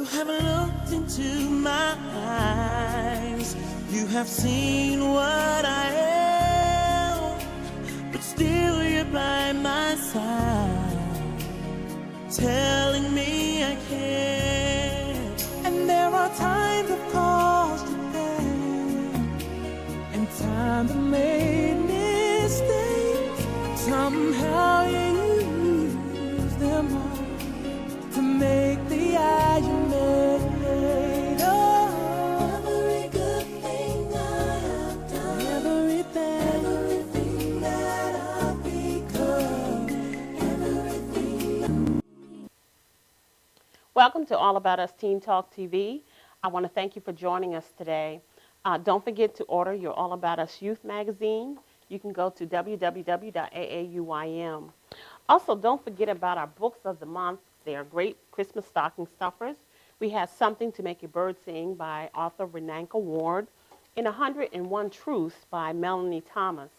You have looked into my eyes. You have seen what I am, but still you're by my side, telling me I can't. And there are times I've caused you pain, and times I've made mistakes. Somehow you use them all to make the eye you made. Oh, every good thing I have done, everything that I've become, everything. Welcome to All About Us Teen Talk TV. I want to thank you for joining us today. Don't forget to order your All About Us Youth magazine. You can go to www.AAUYM. Also, don't forget about our books of the month. They are great Christmas stocking stuffers. We have Something to Make Your Bird Sing by author Renanka Ward and 101 Truths by Melanie Thomas.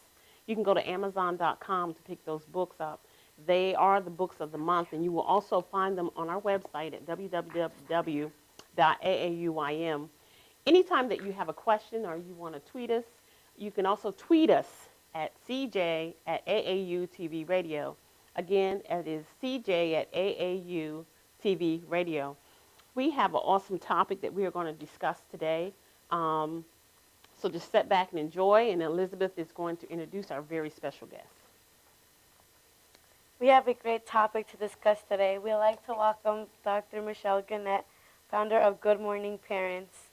You can go to Amazon.com to pick those books up. They are the books of the month, and you will also find them on our website at www.AAUYM. Anytime that you have a question or you want to tweet us, you can also tweet us at CJ at AAU TV Radio. Again, it is CJ at AAU TV Radio. We have an awesome topic that we are going to discuss today. So just sit back and enjoy, and Elizabeth is going to introduce our very special guest. We have a great topic to discuss today. We'd like to welcome Dr. Michelle Gantt, founder of Good Morning Parents.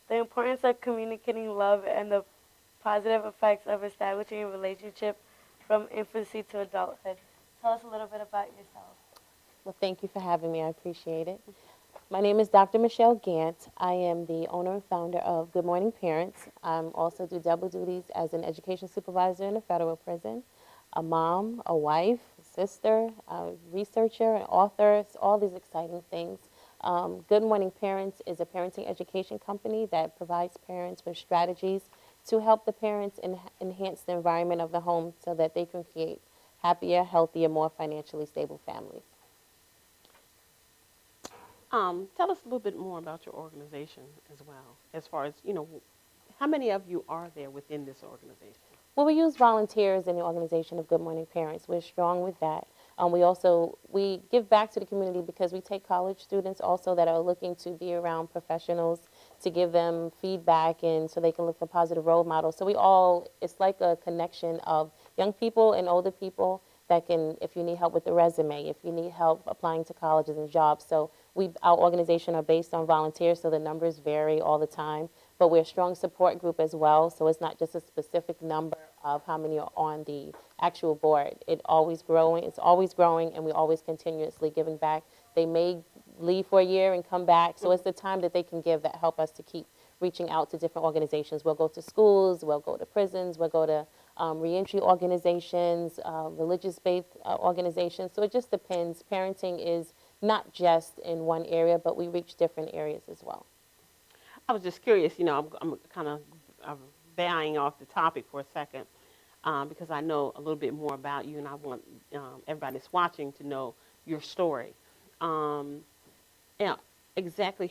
The importance of communicating love and the positive effects of establishing a relationship from infancy to adulthood. Tell us a little bit about yourself. Well, thank you for having me. I appreciate it. My name is Dr. Michelle Gantt. I am the owner and founder of Good Morning Parents. I also do double duties as an education supervisor in a federal prison, a mom, a wife, a sister, a researcher, an author, all these exciting things. Good Morning Parents is a parenting education company that provides parents with strategies to help the parents enhance the environment of the home so that they can create happier, healthier, more financially stable families. Tell us a little bit more about your organization as well, as far as, how many of you are there within this organization? Well, we use volunteers in the organization of Good Morning Parents. We're strong with that. We give back to the community because we take college students also that are looking to be around professionals to give them feedback and so they can look for positive role models. So it's like a connection of young people and older people that can, if you need help with the resume, if you need help applying to colleges and jobs. So our organization are based on volunteers, so the numbers vary all the time. But we're a strong support group as well, so it's not just a specific number of how many are on the actual board. It's always growing, and we're always continuously giving back. They may leave for a year and come back, so it's the time that they can give that help us to keep reaching out to different organizations. We'll go to schools, we'll go to prisons, we'll go to reentry organizations, religious-based organizations, so it just depends. Parenting is not just in one area, but we reach different areas as well. I was just curious, I'm kind of buying off the topic for a second because I know a little bit more about you, and I want everybody that's watching to know your story. How exactly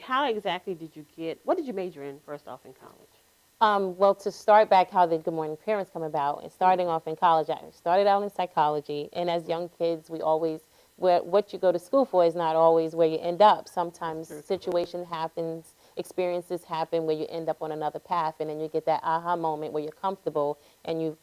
did you what did you major in first off in college? Well, to start back how the Good Morning Parents come about, and starting off in college, I started out in psychology, and as young kids, what you go to school for is not always where you end up. Sometimes situation happens, experiences happen where you end up on another path, and then you get that aha moment where you're comfortable and you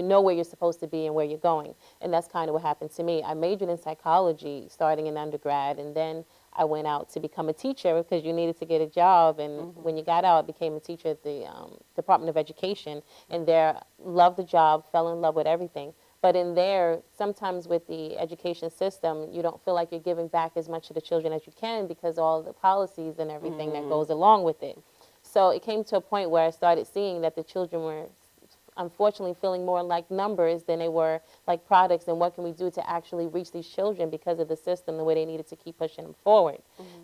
know where you're supposed to be and where you're going. And that's kind of what happened to me. I majored in psychology starting in undergrad, and then I went out to become a teacher because you needed to get a job. And when you got out, I became a teacher at the Department of Education, and there loved the job, fell in love with everything. But in there, sometimes with the education system, you don't feel like you're giving back as much to the children as you can because all the policies and everything that goes along with it. So it came to a point where I started seeing that the children were unfortunately feeling more like numbers than they were like products, and what can we do to actually reach these children because of the system, the way they needed to keep pushing them forward.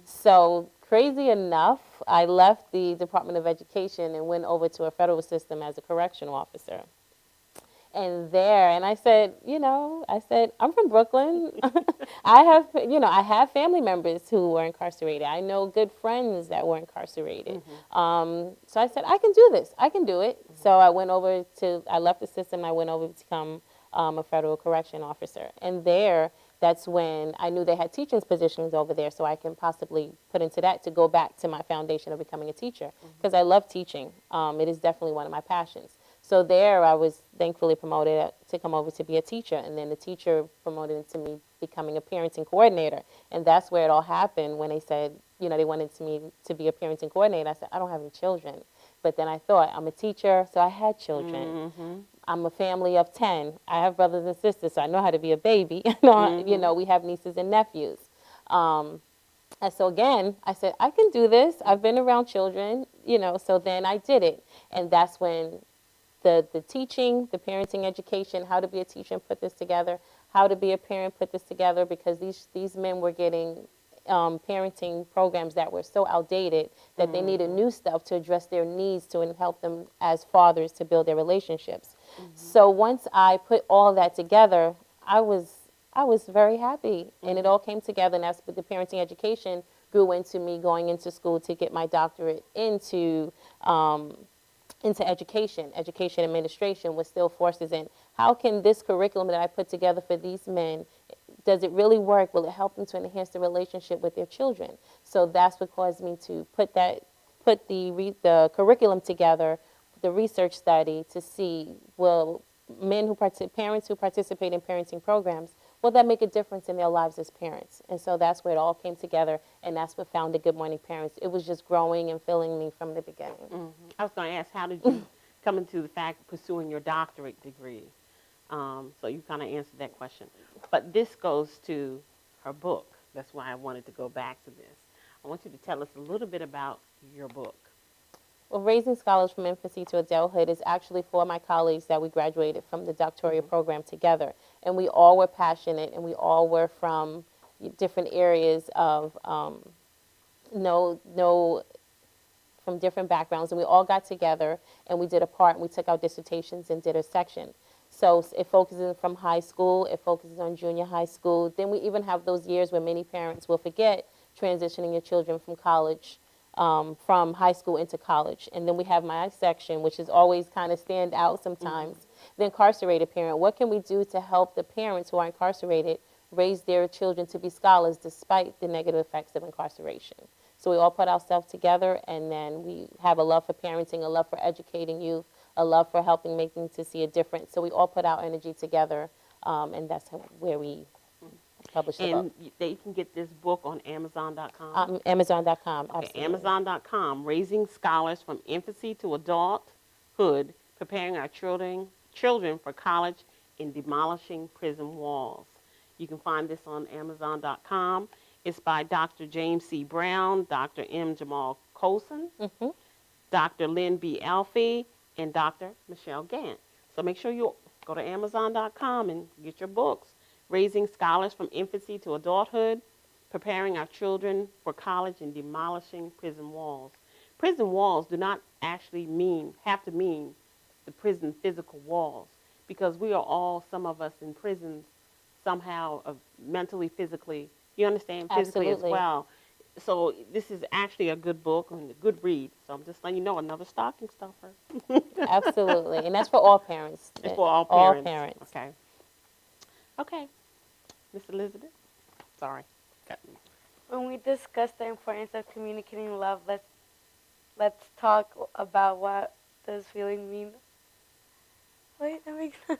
So crazy enough, I left the Department of Education and went over to a federal system as a correctional officer. And there, and I said, I'm from Brooklyn. I have family members who were incarcerated. I know good friends that were incarcerated. So I said, I can do this. I can do it. So I left the system. And I went over to become a federal correction officer. And there, that's when I knew they had teaching positions over there, so I can possibly put into that to go back to my foundation of becoming a teacher, because I love teaching. It is definitely one of my passions. So there, I was thankfully promoted to come over to be a teacher, and then the teacher promoted into me becoming a parenting coordinator, and that's where it all happened when they said, they wanted me to be a parenting coordinator. I said, I don't have any children, but then I thought, I'm a teacher, so I had children. I'm a family of 10. I have brothers and sisters, so I know how to be a baby. We have nieces and nephews. And so again, I said, I can do this. I've been around children, so then I did it. And that's when the teaching, the parenting education, how to be a teacher and put this together, how to be a parent, put this together, because these men were getting parenting programs that were so outdated that they needed new stuff to address their needs to help them as fathers to build their relationships. So once I put all that together, I was very happy, and it all came together. And that's the parenting education grew into me going into school to get my doctorate into education administration, which still forces in how can this curriculum that I put together for these men, does it really work? Will it help them to enhance the relationship with their children? So that's what caused me to put the curriculum together, the research study to see, will parents who participate in parenting programs, will that make a difference in their lives as parents? And so that's where it all came together, and that's what founded Good Morning Parents. It was just growing and filling me from the beginning. I was going to ask, how did you come into the fact of pursuing your doctorate degree? So you kind of answered that question. But this goes to her book. That's why I wanted to go back to this. I want you to tell us a little bit about your book. Well, Raising Scholars from Infancy to Adulthood is actually for my colleagues that we graduated from the doctoral program together. And we all were passionate, and we all were from different areas of, from different backgrounds. And we all got together, and we did a part, and we took our dissertations and did a section. So it focuses from high school, it focuses on junior high school. Then we even have those years where many parents will forget transitioning your children from college, from high school into college. And then we have my section, which is always kind of stand out sometimes. The incarcerated parent. What can we do to help the parents who are incarcerated raise their children to be scholars despite the negative effects of incarceration? So we all put ourselves together, and then we have a love for parenting, a love for educating youth, a love for helping make them to see a difference. So we all put our energy together, and that's where we publish the book. And they can get this book on Amazon.com? Amazon.com, Okay, absolutely. Amazon.com, Raising Scholars from Infancy to Adulthood, Preparing Our Children for College and Demolishing Prison Walls. You can find this on Amazon.com. It's by Dr. James C. Brown, Dr. M. Jamal Colson, Dr. Lynn B. Alfie, and Dr. Michelle Gantt. So make sure you go to Amazon.com and get your books. Raising Scholars from Infancy to Adulthood, Preparing Our Children for College and Demolishing Prison Walls. Prison walls do not actually have to mean the prison physical walls, because we are all, some of us in prisons somehow, mentally, physically, you understand, physically Absolutely. as well. So this is actually a good book and a good read. So I'm just letting you know, another stocking stuffer. Absolutely. And that's for all parents. It's for all parents. All parents. Okay. Okay. Miss Elizabeth? Sorry. Got me. When we discuss the importance of communicating love, let's talk about what does feeling mean. Wait, that makes sense.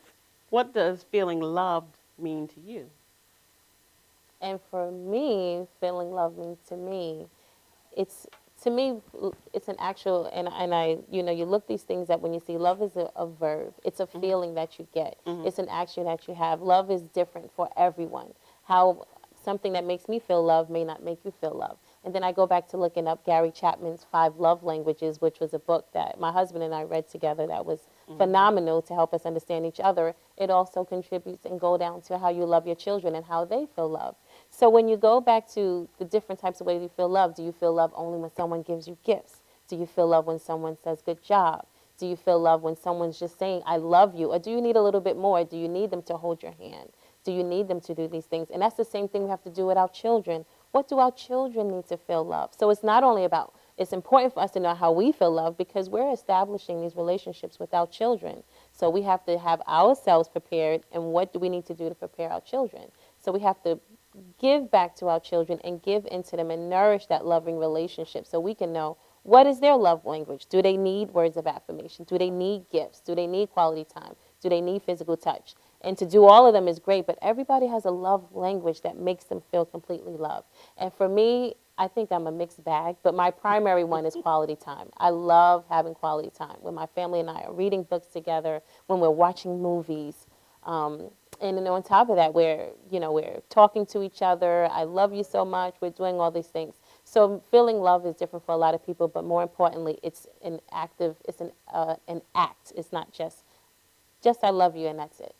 What does feeling loved mean to you? And for me, feeling love means to me, it's an actual, and I, you look these things up when you see love is a verb. It's a feeling that you get. It's an action that you have. Love is different for everyone. How something that makes me feel love may not make you feel love. And then I go back to looking up Gary Chapman's 5 Love Languages, which was a book that my husband and I read together that was phenomenal to help us understand each other. It also contributes and go down to how you love your children and how they feel love. So when you go back to the different types of ways you feel love, do you feel love only when someone gives you gifts? Do you feel love when someone says good job? Do you feel love when someone's just saying, I love you? Or do you need a little bit more? Do you need them to hold your hand? Do you need them to do these things? And that's the same thing we have to do with our children. What do our children need to feel love? So it's not only about, it's important for us to know how we feel love because we're establishing these relationships with our children. So we have to have ourselves prepared, and what do we need to do to prepare our children? So we have to give back to our children and give into them and nourish that loving relationship so we can know what is their love language. Do they need words of affirmation? Do they need gifts? Do they need quality time? Do they need physical touch? And to do all of them is great, but everybody has a love language that makes them feel completely loved. And for me, I think I'm a mixed bag, but my primary one is quality time. I love having quality time when my family and I are reading books together, when we're watching movies. And then on top of that, we're talking to each other. I love you so much. We're doing all these things. So feeling love is different for a lot of people, but more importantly, it's an act. It's not just I love you and that's it.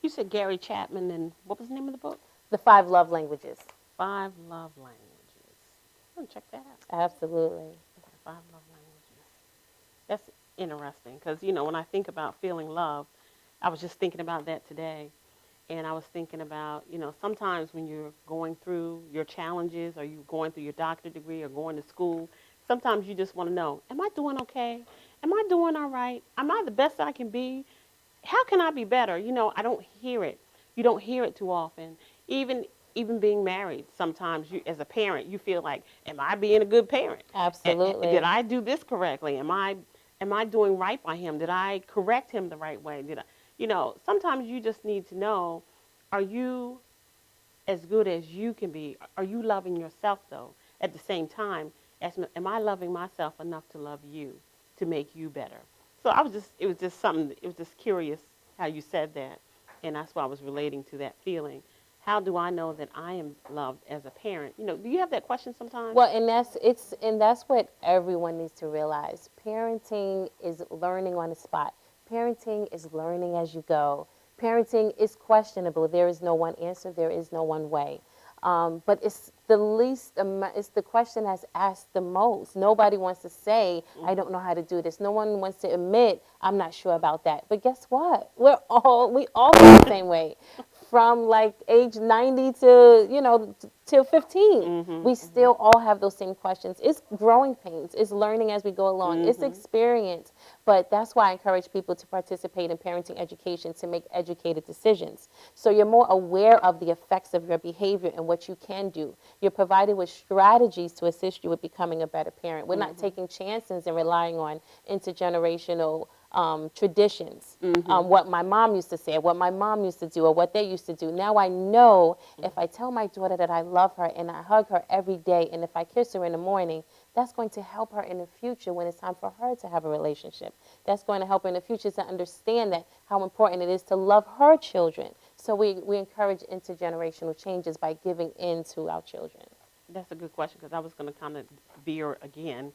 You said Gary Chapman, and what was the name of the book? The 5 Love Languages. 5 Love Languages. I'm going to check that out. Absolutely. Okay, 5 Love Languages. That's interesting because, when I think about feeling love, I was just thinking about that today. And I was thinking about, sometimes when you're going through your challenges or you're going through your doctorate degree or going to school, sometimes you just want to know, am I doing okay? Am I doing all right? Am I the best I can be? How can I be better? I don't hear it. You don't hear it too often. Even being married, sometimes you, as a parent, you feel like, am I being a good parent? Absolutely. Did I do this correctly? Am I doing right by him? Did I correct him the right way? Sometimes you just need to know, are you as good as you can be? Are you loving yourself, though, at the same time? Am I loving myself enough to love you, to make you better? So it was just curious how you said that, and that's why I was relating to that feeling. How do I know that I am loved as a parent? Do you have that question sometimes? Well, and that's what everyone needs to realize. Parenting is learning on the spot. Parenting is learning as you go. Parenting is questionable. There is no one answer. There is no one way. But it's the question that's asked the most. Nobody wants to say, I don't know how to do this. No one wants to admit, I'm not sure about that. But guess what? We all feel the same way. From like age 90 to, till 15. We still all have those same questions. It's growing pains. It's learning as we go along. It's experience. But that's why I encourage people to participate in parenting education to make educated decisions. So you're more aware of the effects of your behavior and what you can do. You're provided with strategies to assist you with becoming a better parent. We're not taking chances and relying on intergenerational traditions, what my mom used to say, what my mom used to do, or what they used to do. Now I know if I tell my daughter that I love her and I hug her every day, and if I kiss her in the morning, that's going to help her in the future when it's time for her to have a relationship. That's going to help her in the future to understand that how important it is to love her children. So we encourage intergenerational changes by giving in to our children. That's a good question because I was going to kind of veer again.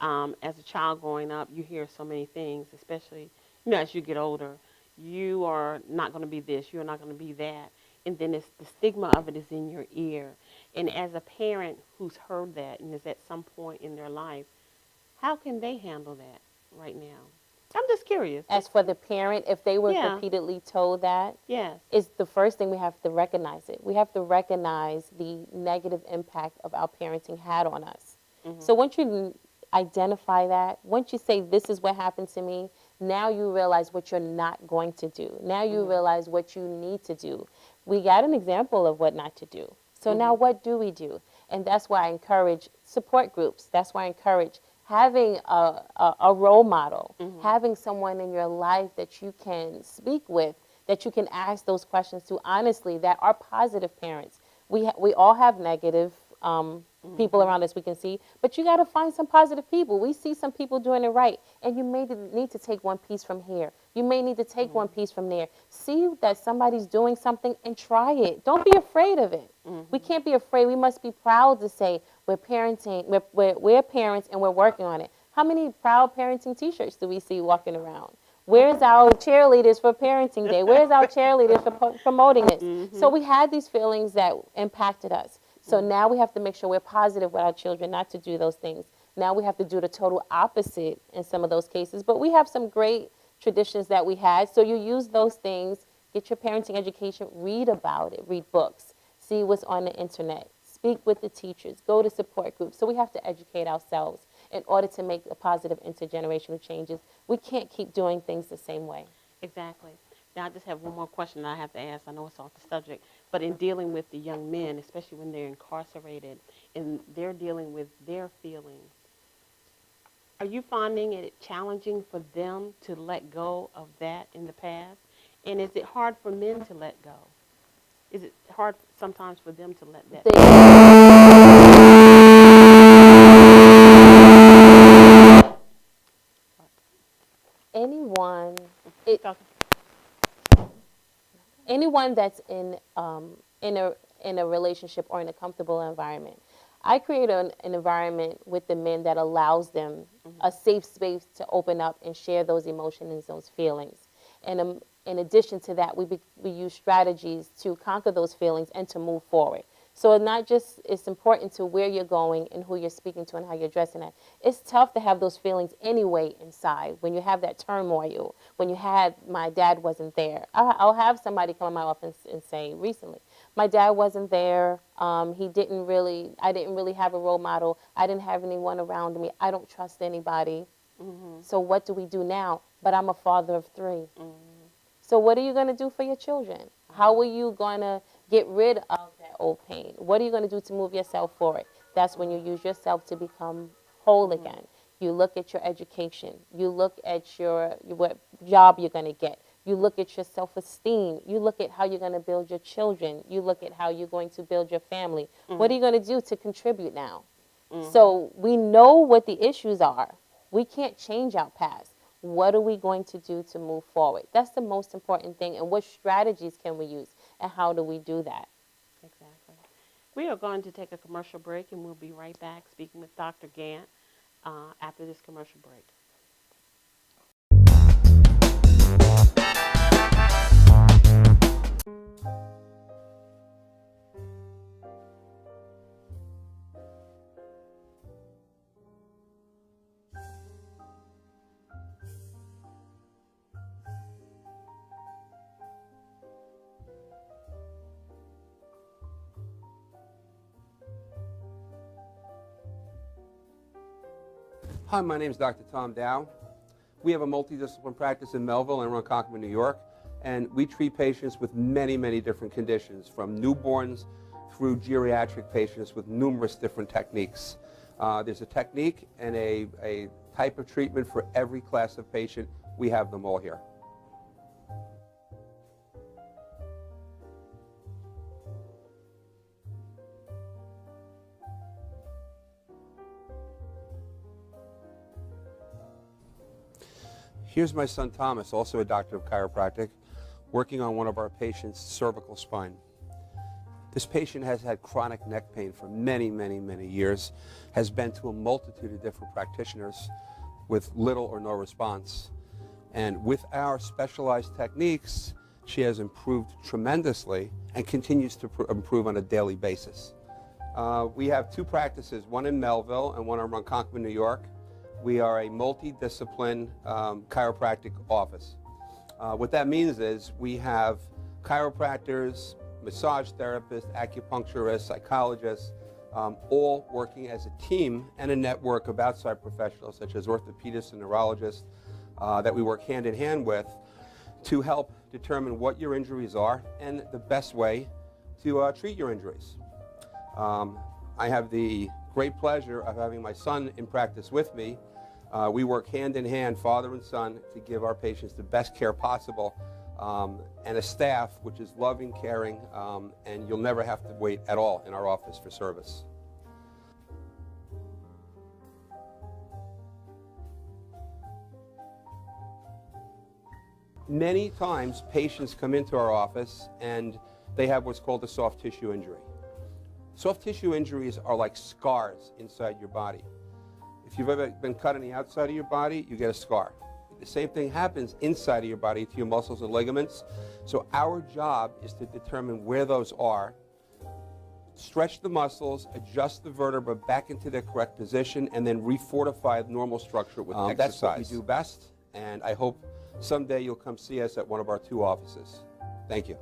As a child growing up, you hear so many things, especially, as you get older. You are not going to be this, you're not going to be that. And then the stigma of it is in your ear. And as a parent who's heard that and is at some point in their life, how can they handle that right now? I'm just curious. As for the parent, if they were repeatedly told that, it's the first thing we have to recognize it. We have to recognize the negative impact of our parenting had on us. So once you identify that, once you say, this is what happened to me, now you realize what you're not going to do. Now you realize what you need to do. We got an example of what not to do. So now what do we do? And that's why I encourage support groups. That's why I encourage having a role model, having someone in your life that you can speak with, that you can ask those questions to honestly, that are positive parents. We all have negative people around us we can see, but you got to find some positive people. We see some people doing it right, and you may need to take one piece from here. You may need to take one piece from there. See that somebody's doing something and try it. Don't be afraid of it. We can't be afraid. We must be proud to say we're parenting, we're parents and we're working on it. How many proud parenting t-shirts do we see walking around? Where's our cheerleaders for Parenting Day? Where's our cheerleaders for promoting this? So we had these feelings that impacted us. So now we have to make sure we're positive with our children not to do those things. Now we have to do the total opposite in some of those cases. But we have some great traditions that we had. So you use those things, get your parenting education, read about it, read books, see what's on the internet, speak with the teachers, go to support groups. So we have to educate ourselves in order to make the positive intergenerational changes. We can't keep doing things the same way. Exactly. Now, I just have one more question I have to ask. I know it's off the subject, but in dealing with the young men, especially when they're incarcerated and they're dealing with their feelings, are you finding it challenging for them to let go of that in the past? And is it hard for men to let go? Is it hard sometimes for them to let that anyone, go? anyone that's in a relationship or in a comfortable environment, I create an environment with the men that allows them a safe space to open up and share those emotions, those feelings. And in addition to that, we use strategies to conquer those feelings and to move forward. So it's important to where you're going and who you're speaking to and how you're addressing it. It's tough to have those feelings anyway inside when you have that turmoil, when you had, my dad wasn't there. I'll have somebody come in my office and say recently, my dad wasn't there. I didn't really have a role model. I didn't have anyone around me. I don't trust anybody. So what do we do now? But I'm a father of 3. So what are you going to do for your children? How are you going to get rid of that old pain? What are you going to do to move yourself forward? That's when you use yourself to become whole again. You look at your education. You look at what job you're going to get. You look at your self-esteem. You look at how you're going to build your children. You look at how you're going to build your family. What are you going to do to contribute now? So we know what the issues are. We can't change our past. What are we going to do to move forward? That's the most important thing. And what strategies can we use? And how do we do that? Exactly. We are going to take a commercial break, and we'll be right back speaking with Dr. Gantt after this commercial break. Hi, my name is Dr. Tom Dow. We have a multidisciplinary practice in Melville and Ronkonkoma, New York, and we treat patients with many, many different conditions, from newborns through geriatric patients with numerous different techniques. There's a technique and a type of treatment for every class of patient. We have them all here. Here's my son Thomas, also a doctor of chiropractic, working on one of our patients' cervical spine. This patient has had chronic neck pain for many, many, many years, has been to a multitude of different practitioners with little or no response. And with our specialized techniques, she has improved tremendously and continues to improve on a daily basis. We have 2 practices, one in Melville and one in Ronkonkoma, New York. We are a multidiscipline chiropractic office. What that means is we have chiropractors, massage therapists, acupuncturists, psychologists, all working as a team and a network of outside professionals such as orthopedists and neurologists that we work hand in hand with to help determine what your injuries are and the best way to treat your injuries. I have the great pleasure of having my son in practice with me. We work hand in hand, father and son, to give our patients the best care possible, and a staff which is loving, caring, and you'll never have to wait at all in our office for service. Many times patients come into our office and they have what's called a soft tissue injury. Soft tissue injuries are like scars inside your body. If you've ever been cut on the outside of your body, you get a scar. The same thing happens inside of your body to your muscles and ligaments. So our job is to determine where those are, stretch the muscles, adjust the vertebra back into their correct position, and then refortify normal structure with exercise. That's what we do best, and I hope someday you'll come see us at one of our 2 offices. Thank you.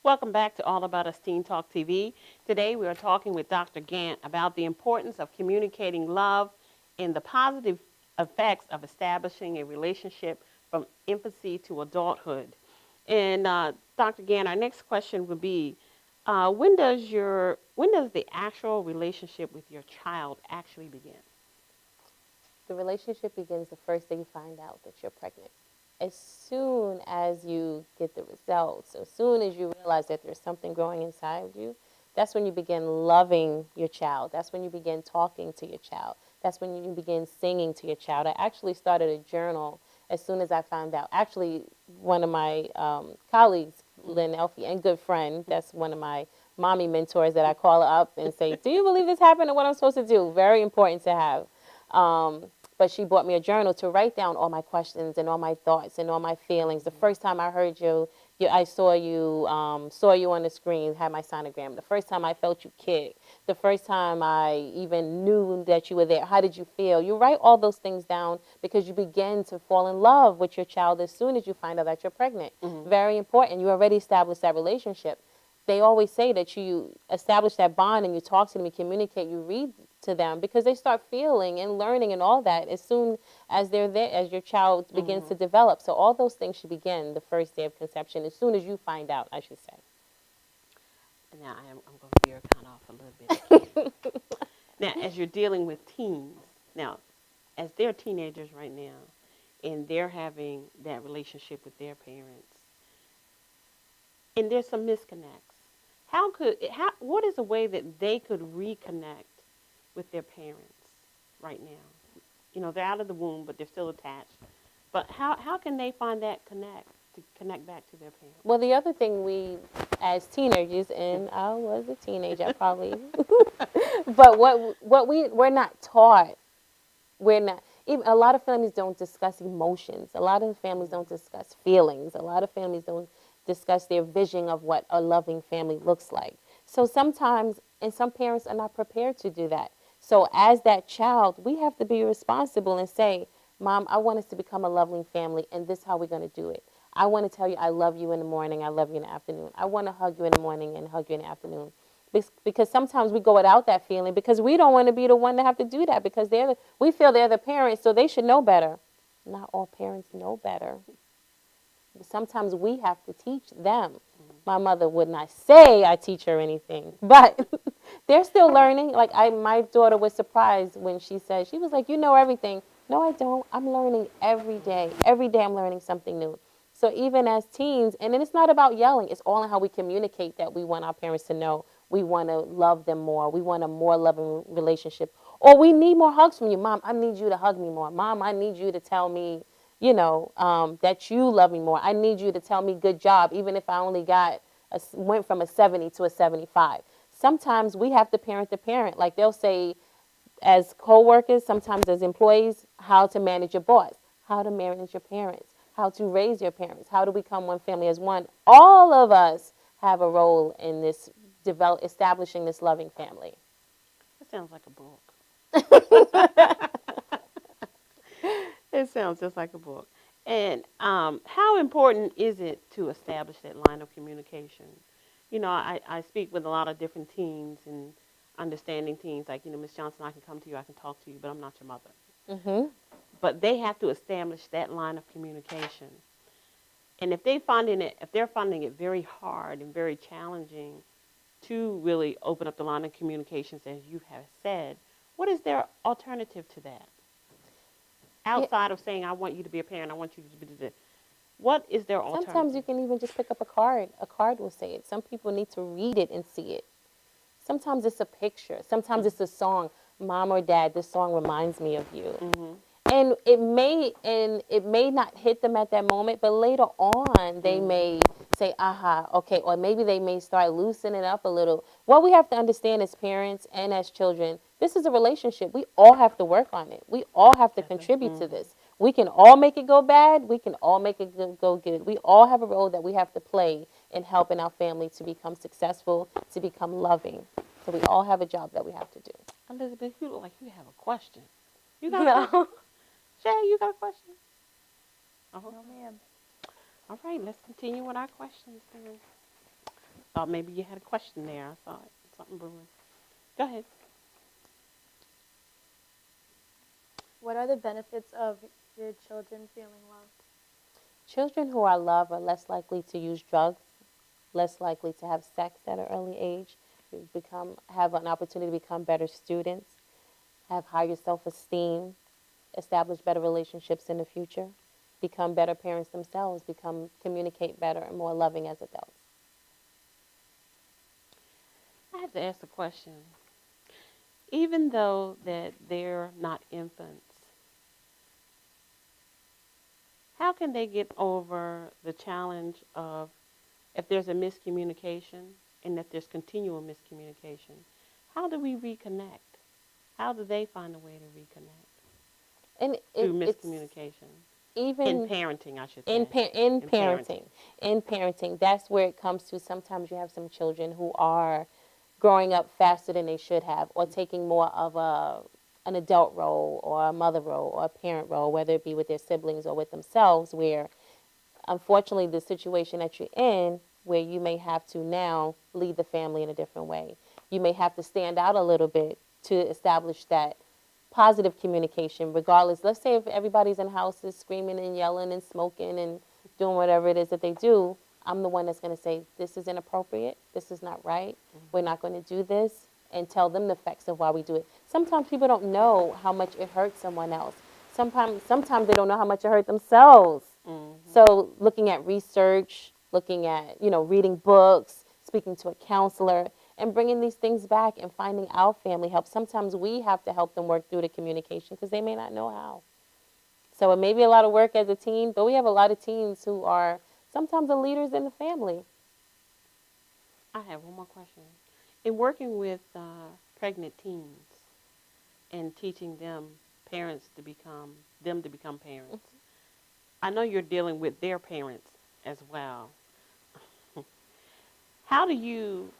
Welcome back to All About Us Teen Talk TV. Today we are talking with Dr. Gantt about the importance of communicating love and the positive effects of establishing a relationship from infancy to adulthood. And Dr. Gantt, our next question would be, when does the actual relationship with your child actually begin? The relationship begins the first day you find out that you're pregnant. As soon as you get the results, as soon as you realize that there's something growing inside you, that's when you begin loving your child. That's when you begin talking to your child. That's when you begin singing to your child. I actually started a journal as soon as I found out. Actually, one of my colleagues, Lynn Elfie, and good friend, that's one of my mommy mentors that I call her up and say, do you believe this happened and what I'm supposed to do? Very important to have. But she bought me a journal to write down all my questions and all my thoughts and all my feelings. The first time I heard you, I saw you on the screen, had my sonogram. The first time I felt you kick. The first time I even knew that you were there. How did you feel? You write all those things down because you begin to fall in love with your child as soon as you find out that you're pregnant. Mm-hmm. Very important. You already established that relationship. They always say that you establish that bond and you talk to them, you communicate, you read to them because they start feeling and learning and all that as soon as they're there, as your child begins to develop. So all those things should begin the first day of conception, as soon as you find out, I should say. Now, I'm going to veer kind of off a little bit. Now, as you're dealing with teens, now, as they're teenagers right now, and they're having that relationship with their parents, and there's some misconnects, what is a way that they could reconnect with their parents right now? You know, they're out of the womb, but they're still attached. But how can they find that to connect back to their parents? Well, the other thing we, as teenagers, and I was a teenager probably, but we're not taught, even a lot of families don't discuss emotions. A lot of families don't discuss feelings. A lot of families don't discuss their vision of what a loving family looks like. So sometimes, and some parents are not prepared to do that. So as that child, we have to be responsible and say, Mom, I want us to become a loving family, and this is how we're going to do it. I want to tell you I love you in the morning, I love you in the afternoon. I want to hug you in the morning and hug you in the afternoon. Because sometimes we go without that feeling because we don't want to be the one to have to do that because we feel they're the parents, so they should know better. Not all parents know better. But sometimes we have to teach them. My mother would not say I teach her anything, but they're still learning. Like my daughter was surprised when she said, she was like, you know everything. No, I don't. I'm learning every day. Every day I'm learning something new. So even as teens, and then it's not about yelling. It's all in how we communicate that we want our parents to know. We want to love them more. We want a more loving relationship. Or we need more hugs from you. Mom, I need you to hug me more. Mom, I need you to tell me, that you love me more. I need you to tell me good job, even if I only went from a 70 to a 75. Sometimes we have to parent the parent. Like they'll say, as co-workers, sometimes as employees, how to manage your boss, how to manage your parents, how to raise your parents, how to become one family as one. All of us have a role in this establishing this loving family. That sounds like a book. It sounds just like a book. And how important is it to establish that line of communication? You know, I speak with a lot of different teens and understanding teens, like, Ms. Johnson, I can come to you, I can talk to you, but I'm not your mother. Mm-hmm. But they have to establish that line of communication. And if they're finding it very hard and very challenging to really open up the line of communications, as you have said, what is their alternative to that? Outside of saying, I want you to be a parent, I want you to be What is their alternative? Sometimes you can even just pick up a card. A card will say it. Some people need to read it and see it. Sometimes it's a picture. Sometimes it's a song. Mom or dad, this song reminds me of you. And it may not hit them at that moment, but later on they may say, aha, okay, or maybe they may start loosening up a little. What we have to understand as parents and as children, this is a relationship. We all have to work on it. We all have to contribute to this. We can all make it go bad. We can all make it go good. We all have a role that we have to play in helping our family to become successful, to become loving. So we all have a job that we have to do. Elizabeth, you look like you have a question. You got a question? Shay, you got a question? Uh-huh. No, ma'am. All right, let's continue with our questions then. Thought maybe you had a question there. I saw it. Something brewing. Go ahead. What are the benefits of your children feeling loved? Children who are loved are less likely to use drugs, less likely to have sex at an early age, have an opportunity to become better students, have higher self-esteem, establish better relationships in the future, become better parents themselves, communicate better and more loving as adults. I have to ask a question. Even though that they're not infants, how can they get over the challenge of if there's a miscommunication and if there's continual miscommunication? How do we reconnect? How do they find a way to reconnect And through miscommunication? Even In parenting, I should say. in parenting, that's where it comes to. Sometimes you have some children who are growing up faster than they should have, or taking more of an adult role or a mother role or a parent role, whether it be with their siblings or with themselves, where unfortunately the situation that you're in, where you may have to now lead the family in a different way. You may have to stand out a little bit to establish that positive communication, regardless. Let's say if everybody's in houses screaming and yelling and smoking and doing whatever it is that they do, I'm the one that's going to say, this is inappropriate, this is not right, we're not going to do this, and tell them the effects of why we do it. Sometimes people don't know how much it hurts someone else. Sometimes they don't know how much it hurt themselves. So looking at research, looking at, reading books, speaking to a counselor, and bringing these things back and finding our family help. Sometimes we have to help them work through the communication because they may not know how. So it may be a lot of work as a teen, but we have a lot of teens who are sometimes the leaders in the family. I have one more question. In working with pregnant teens and teaching them to become parents, I know you're dealing with their parents as well. How do you,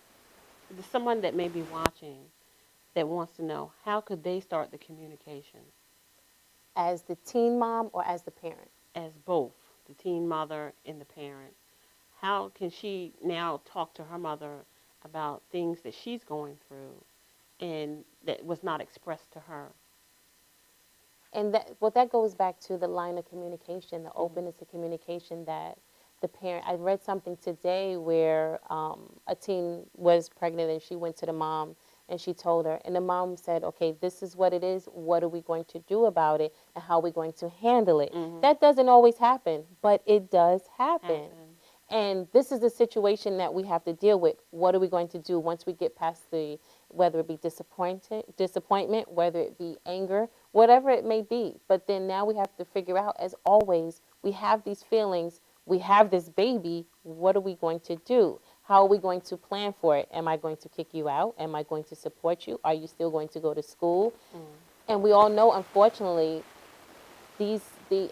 someone that may be watching that wants to know, how could they start the communication? As the teen mom or as the parent? As both, the teen mother and the parent. How can she now talk to her mother about things that she's going through and that was not expressed to her? And that goes back to the line of communication, the openness of communication that the parent. I read something today where a teen was pregnant and she went to the mom and she told her, and the mom said, okay, this is what it is, what are we going to do about it, and how are we going to handle it? That doesn't always happen, but it does happen. And this is the situation that we have to deal with. What are we going to do once we get past whether it be disappointment, whether it be anger, whatever it may be. But then now we have to figure out, as always, we have these feelings, we have this baby, what are we going to do? How are we going to plan for it? Am I going to kick you out? Am I going to support you? Are you still going to go to school? And we all know, unfortunately,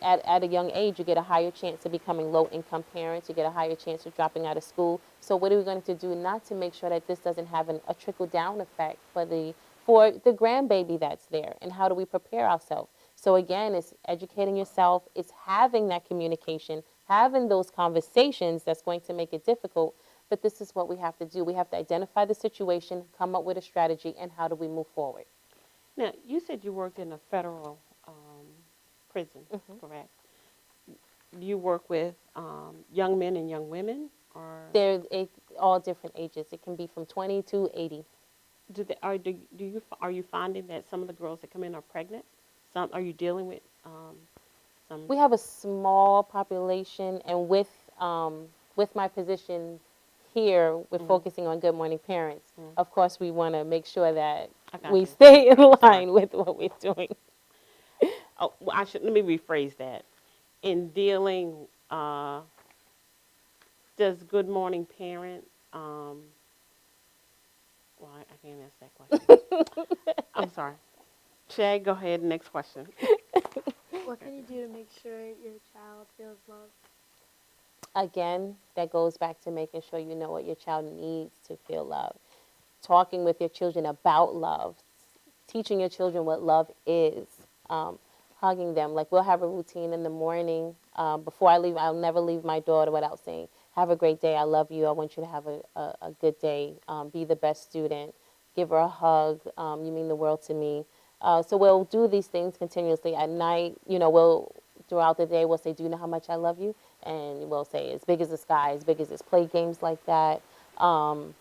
at a young age, you get a higher chance of becoming low-income parents. You get a higher chance of dropping out of school. So what are we going to do not to make sure that this doesn't have a trickle-down effect for the grandbaby that's there? And how do we prepare ourselves? So again, it's educating yourself. It's having that communication, having those conversations that's going to make it difficult. But this is what we have to do. We have to identify the situation, come up with a strategy, and how do we move forward? Now, you said you worked in a federal prison, correct? Do you work with young men and young women, or they're all different ages? It can be from 20 to 80. Are you finding that some of the girls that come in are pregnant? Are you dealing with some? We have a small population, and with my position here, we're focusing on Good Morning Parents. Of course, we want to make sure that I got we you. stay in line with what we're doing. Oh, well, let me rephrase that. In dealing, does Good Morning Parent, well, I can't answer that question. I'm sorry. Shay, go ahead, next question. What can you do to make sure your child feels loved? Again, that goes back to making sure you know what your child needs to feel loved. Talking with your children about love, teaching your children what love is, hugging them. Like, we'll have a routine in the morning. Before I leave, I'll never leave my daughter without saying, have a great day, I love you, I want you to have a good day, be the best student, give her a hug, you mean the world to me. So we'll do these things continuously. At night, throughout the day, we'll say, do you know how much I love you? And we'll say, as big as the sky, as big as this, play games like that. So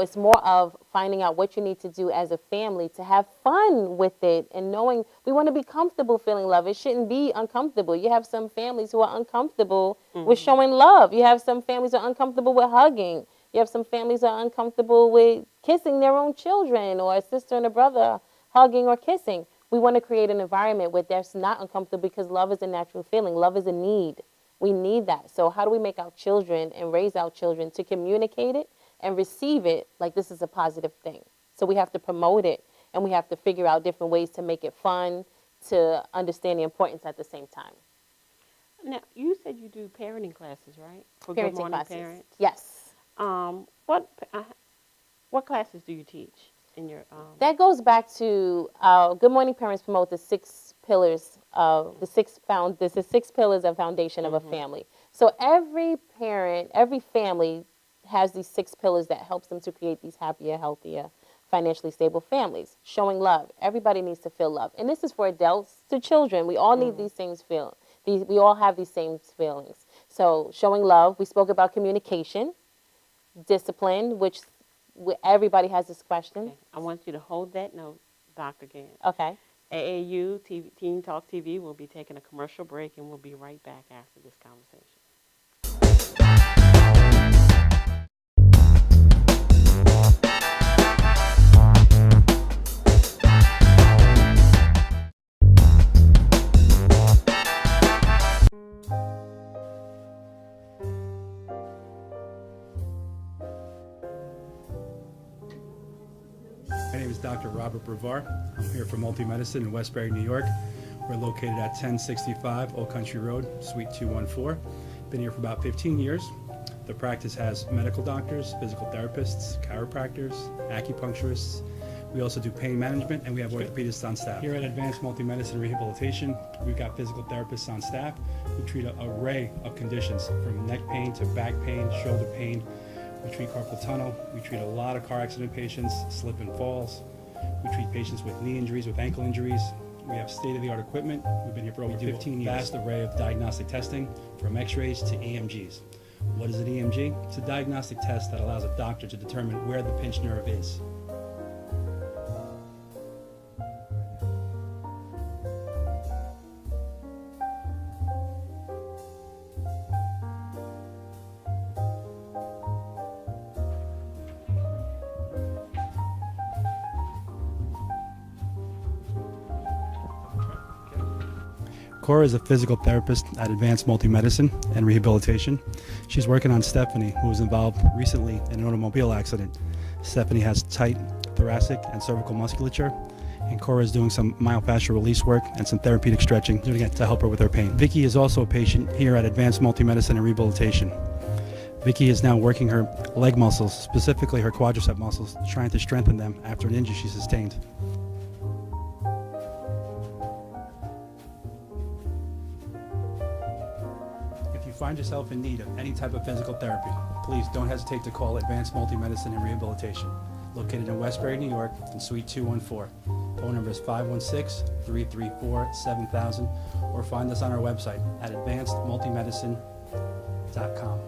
it's more of finding out what you need to do as a family to have fun with it, and knowing we want to be comfortable feeling love. It shouldn't be uncomfortable. You have some families who are uncomfortable with showing love. You have some families who are uncomfortable with hugging. You have some families who are uncomfortable with kissing their own children, or a sister and a brother hugging or kissing. We want to create an environment where that's not uncomfortable, because love is a natural feeling. Love is a need. We need that. So how do we make our children and raise our children to communicate it and receive it like this is a positive thing? So we have to promote it, and we have to figure out different ways to make it fun, to understand the importance at the same time. Now, you said you do parenting classes, right? For Good Parenting Morning classes. Parents? Yes. What classes do you teach in your? That goes back to Good Morning Parents promote the 6 pillars of the 6 pillars of foundation of a family. So every parent, every family has these 6 pillars that helps them to create these happier, healthier, financially stable families. Showing love. Everybody needs to feel love. And this is for adults to children. We all need these things we all have these same feelings. So showing love, we spoke about communication, discipline, which everybody has this question. Okay. I want you to hold that note, Dr. Gantt. Okay. AAU Teen Talk TV will be taking a commercial break, and we'll be right back after this conversation. My name is Dr. Robert Brevard. I'm here for Multi-Medicine in Westbury, New York. We're located at 1065 Old Country Road, Suite 214. Been here for about 15 years. The practice has medical doctors, physical therapists, chiropractors, acupuncturists. We also do pain management, and we have orthopedists on staff. Here at Advanced Multi-Medicine Rehabilitation, we've got physical therapists on staff who treat an array of conditions, from neck pain to back pain, shoulder pain. We treat carpal tunnel. We treat a lot of car accident patients, slip and falls. We treat patients with knee injuries, with ankle injuries. We have state-of-the-art equipment. We've been here for over 15 years. Vast array of diagnostic testing, from x-rays to EMGs. What is an EMG? It's a diagnostic test that allows a doctor to determine where the pinched nerve is. Cora is a physical therapist at Advanced Multi-Medicine and Rehabilitation. She's working on Stephanie, who was involved recently in an automobile accident. Stephanie has tight thoracic and cervical musculature, and Cora is doing some myofascial release work and some therapeutic stretching to help her with her pain. Vicky is also a patient here at Advanced Multi-Medicine and Rehabilitation. Vicky is now working her leg muscles, specifically her quadricep muscles, trying to strengthen them after an injury she sustained. If you find yourself in need of any type of physical therapy, please don't hesitate to call Advanced Multi-Medicine and Rehabilitation, located in Westbury, New York, in Suite 214. Phone number is 516-334-7000, or find us on our website at advancedmultimedicine.com.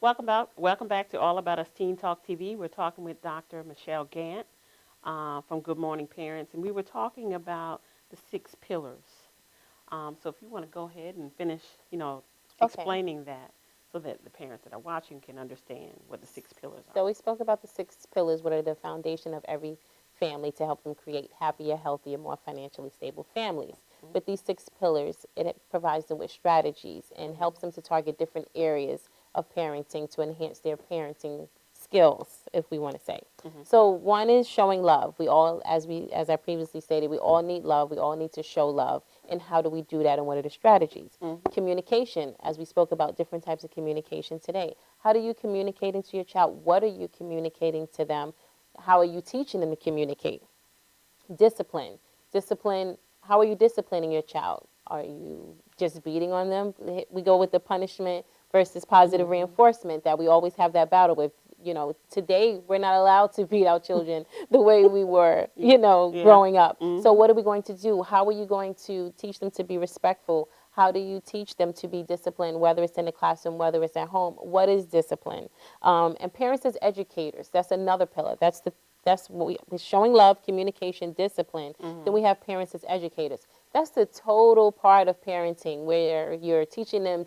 Welcome back to All About Us Teen Talk TV. We're talking with Dr. Michelle Gantt from Good Morning Parents, and we were talking about the 6 pillars. So if you want to go ahead and finish, Okay. explaining that so that the parents that are watching can understand what the 6 pillars So are. we spoke about the 6 pillars, what are the foundation of every family to help them create happier, healthier, more financially stable families. With these 6 pillars, it provides them with strategies and helps them to target different areas of parenting to enhance their parenting skills, if we want to say. So one is showing love. We all, as I previously stated, we all need love. We all need to show love. And how do we do that? And what are the strategies? Communication, as we spoke about different types of communication today. How do you communicate to your child? What are you communicating to them? How are you teaching them to communicate? Discipline. Discipline, how are you disciplining your child? Are you just beating on them? We go with the punishment versus positive reinforcement, that we always have that battle with. Today we're not allowed to beat our children the way we were, growing up. So what are we going to do? How are you going to teach them to be respectful? How do you teach them to be disciplined, whether it's in the classroom, whether it's at home? What is discipline? And parents as educators, that's another pillar. That's what we're showing love, communication, discipline. Then we have parents as educators. That's the total part of parenting, where you're teaching them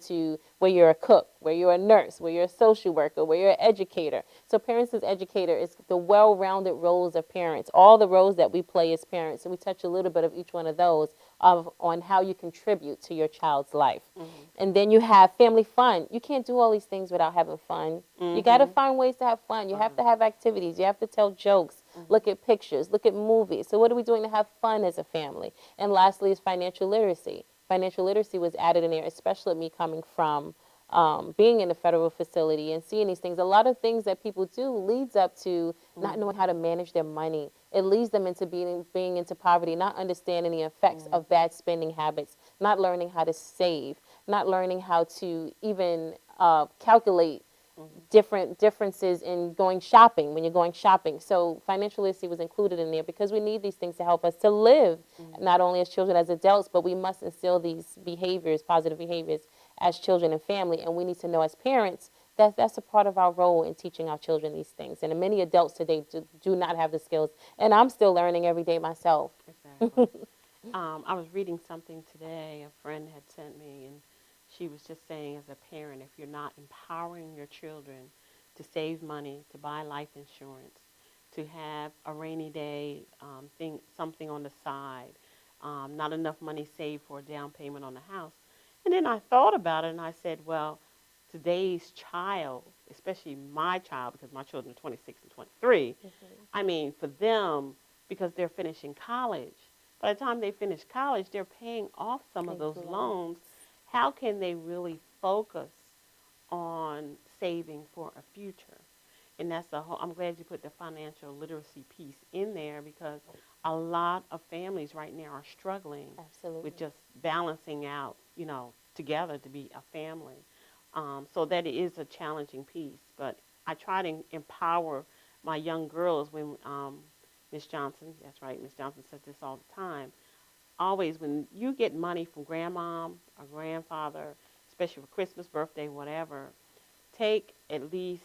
where you're a cook, where you're a nurse, where you're a social worker, where you're an educator. So parents as educator is the well-rounded roles of parents, all the roles that we play as parents. And we touch a little bit of each one of those on how you contribute to your child's life. And then you have family fun. You can't do all these things without having fun. You got to find ways to have fun. You have to have activities. You have to tell jokes, look at pictures, look at movies. So what are we doing to have fun as a family? And lastly is financial literacy. Financial literacy was added in there, especially me coming from being in a federal facility and seeing these things. A lot of things that people do leads up to not knowing how to manage their money. It leads them into being into poverty, not understanding the effects of bad spending habits, not learning how to save, not learning how to even calculate differences in going shopping when you're going shopping. So financial literacy was included in there because we need these things to help us to live, not only as children, as adults, but we must instill these behaviors, positive behaviors, as children and family. And we need to know as parents that that's a part of our role in teaching our children these things. And many adults today do not have the skills. And I'm still learning every day myself. Exactly. I was reading something today a friend had sent me, and she was just saying, as a parent, if you're not empowering your children to save money, to buy life insurance, to have a rainy day something on the side, not enough money saved for a down payment on the house. And then I thought about it, and I said, well, today's child, especially my child, because my children are 26 and 23, I mean, for them, because they're finishing college, by the time they finish college, they're paying off some of those loans. How can they really focus on saving for a future? And that's the whole, I'm glad you put the financial literacy piece in there, because a lot of families right now are struggling with just balancing out, together to be a family. So that is a challenging piece. But I try to empower my young girls when Miss Johnson, that's right, Miss Johnson says this all the time, always when you get money from grandmom or grandfather, especially for Christmas, birthday, whatever, take at least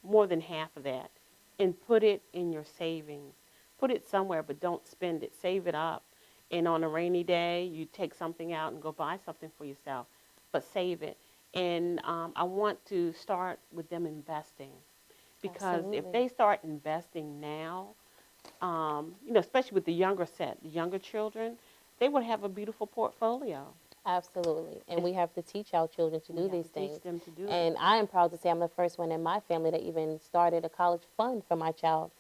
more than half of that and put it in your savings. Put it somewhere, but don't spend it. Save it up. And on a rainy day, you take something out and go buy something for yourself, but save it. And I want to start with them investing, because if they start investing now, especially with the younger children, they would have a beautiful portfolio. Absolutely. And we have to teach our children to do these things. Teach them to do And I am proud to say I'm the first one in my family that even started a college fund for my child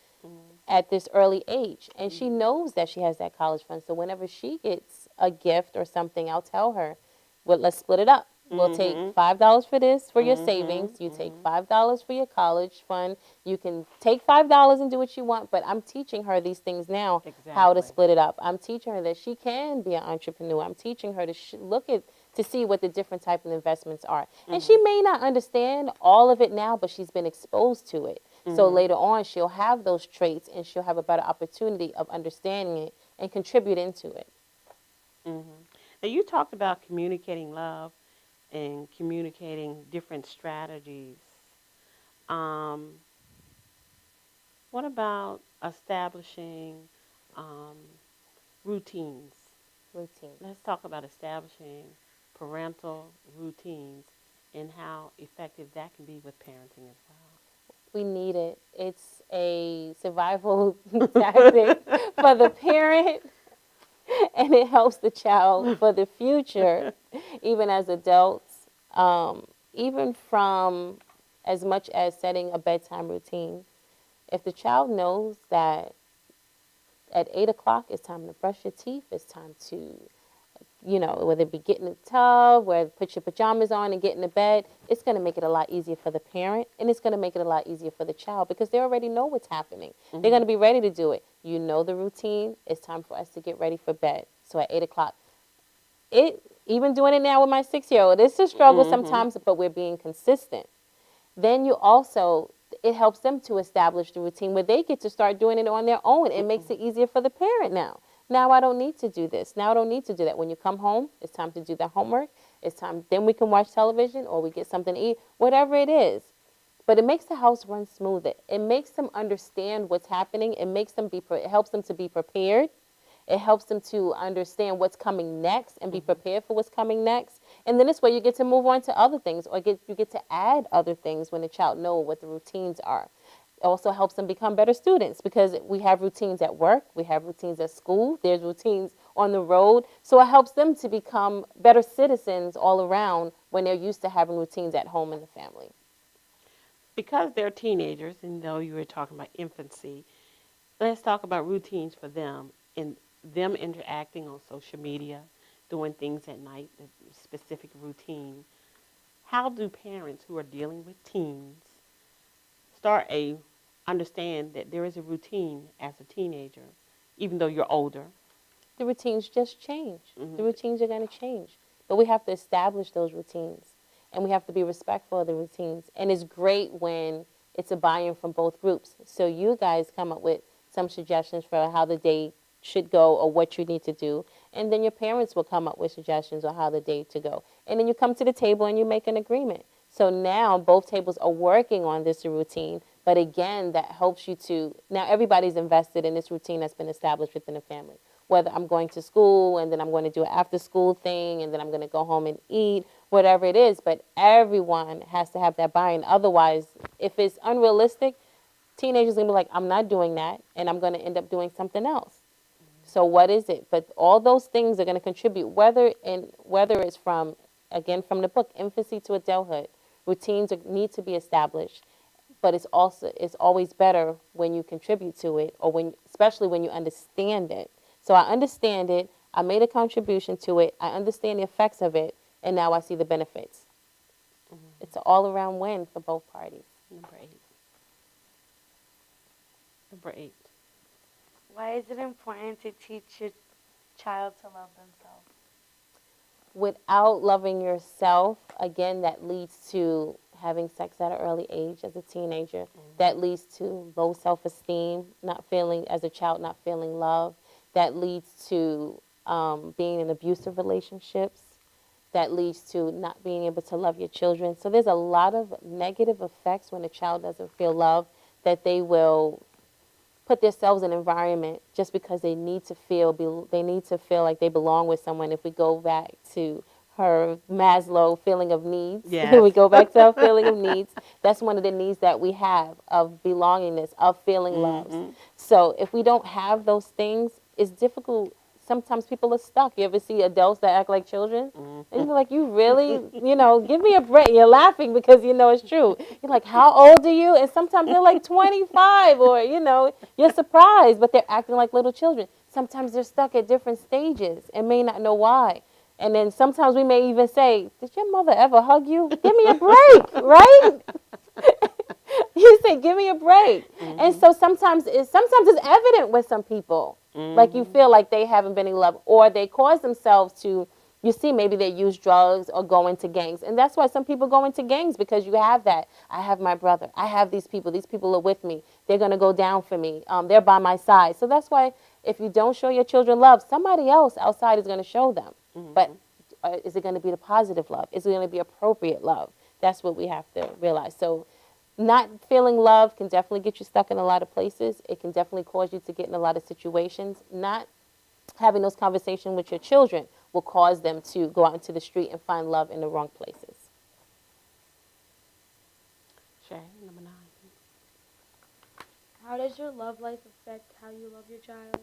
at this early age. And she knows that she has that college fund. So whenever she gets a gift or something, I'll tell her, well, let's split it up. We'll take $5 for this for your savings. You take $5 for your college fund. You can take $5 and do what you want, but I'm teaching her these things now, how to split it up. I'm teaching her that she can be an entrepreneur. I'm teaching her to to see what the different type of investments are. And she may not understand all of it now, but she's been exposed to it. So later on, she'll have those traits and she'll have a better opportunity of understanding it and contributing to it. Now, you talked about communicating love and communicating different strategies Um, what about establishing um, routines? Routine. Let's talk about establishing parental routines and how effective that can be with parenting as We need it. It's a survival tactic for the parent, and it helps the child for the future, even as adults. Even from as much as setting a bedtime routine. If the child knows that at 8 o'clock it's time to brush your teeth, it's time to, whether it be get in the tub, whether put your pajamas on and get into bed, it's going to make it a lot easier for the parent, and it's going to make it a lot easier for the child because they already know what's happening. They're going to be ready to do it. You know the routine. It's time for us to get ready for bed. So at 8 o'clock, even doing it now with my 6-year-old, it's a struggle sometimes, but we're being consistent. Then it helps them to establish the routine where they get to start doing it on their own. It makes it easier for the parent now. Now I don't need to do this. Now I don't need to do that. When you come home, it's time to do the homework. It's time, then we can watch television or we get something to eat, whatever it is. But it makes the house run smoother. It makes them understand what's happening. It helps them to be prepared. It helps them to understand what's coming next and be prepared for what's coming next. And then this way you get to move on to other things, or you get to add other things when the child knows what the routines are. It also helps them become better students because we have routines at work, we have routines at school, there's routines on the road. So it helps them to become better citizens all around when they're used to having routines at home in the family. because they're teenagers, and though you were talking about infancy, let's talk about routines for them and them interacting on social media, doing things at night, the specific routine. How do parents who are dealing with teens understand that there is a routine as a teenager, even though you're older? The routines just change. The routines are going to change. But we have to establish those routines. And we have to be respectful of the routines. And it's great when it's a buy-in from both groups. So you guys come up with some suggestions for how the day should go or what you need to do. And then your parents will come up with suggestions on how the day to go. And then you come to the table and you make an agreement. So now both tables are working on this routine. But again, that helps you to, now everybody's invested in this routine that's been established within the family. Whether I'm going to school and then I'm going to do an after school thing and then I'm going to go home and eat, whatever it is. But everyone has to have that buy-in. Otherwise, if it's unrealistic, teenagers are going to be like, I'm not doing that, and I'm going to end up doing something else. So what is it? But all those things are going to contribute, whether it's from, again, from the book, infancy to adulthood. Routines need to be established. But it's always better when you contribute to it, or especially when you understand it. So I understand it, I made a contribution to it, I understand the effects of it, and now I see the benefits. It's an all-around win for both parties. Number 8. Number 8. Why is it important to teach your child to love themselves? Without loving yourself, again, that leads to having sex at an early age as a teenager. That leads to low self-esteem, as a child, not feeling love. That leads to being in abusive relationships. That leads to not being able to love your children. So there's a lot of negative effects when a child doesn't feel love, that they will put themselves in an environment just because they need to feel like they belong with someone. If we go back to her Maslow feeling of needs, Yes. we go back to our feeling of needs. That's one of the needs that we have, of belongingness, of feeling loved. So if we don't have those things, it's difficult. Sometimes people are stuck. You ever see adults that act like children? And you're like, you really, give me a break. You're laughing because you know it's true. You're like, how old are you? And sometimes they're like 25 or, you're surprised, but they're acting like little children. Sometimes they're stuck at different stages and may not know why. And then sometimes we may even say, did your mother ever hug you? Give me a break, right? You say, give me a break. And so sometimes it's evident with some people. Like you feel like they haven't been in love, or they cause themselves to, you see, maybe they use drugs or go into gangs. And that's why some people go into gangs, because you have that. I have my brother. I have these people. These people are with me. They're going to go down for me. They're by my side. So that's why if you don't show your children love, somebody else outside is going to show them. But is it going to be the positive love? Is it going to be appropriate love? That's what we have to realize. So not feeling love can definitely get you stuck in a lot of places. It can definitely cause you to get in a lot of situations. Not having those conversations with your children will cause them to go out into the street and find love in the wrong places. Shay, number 9. How does your love life affect how you love your child?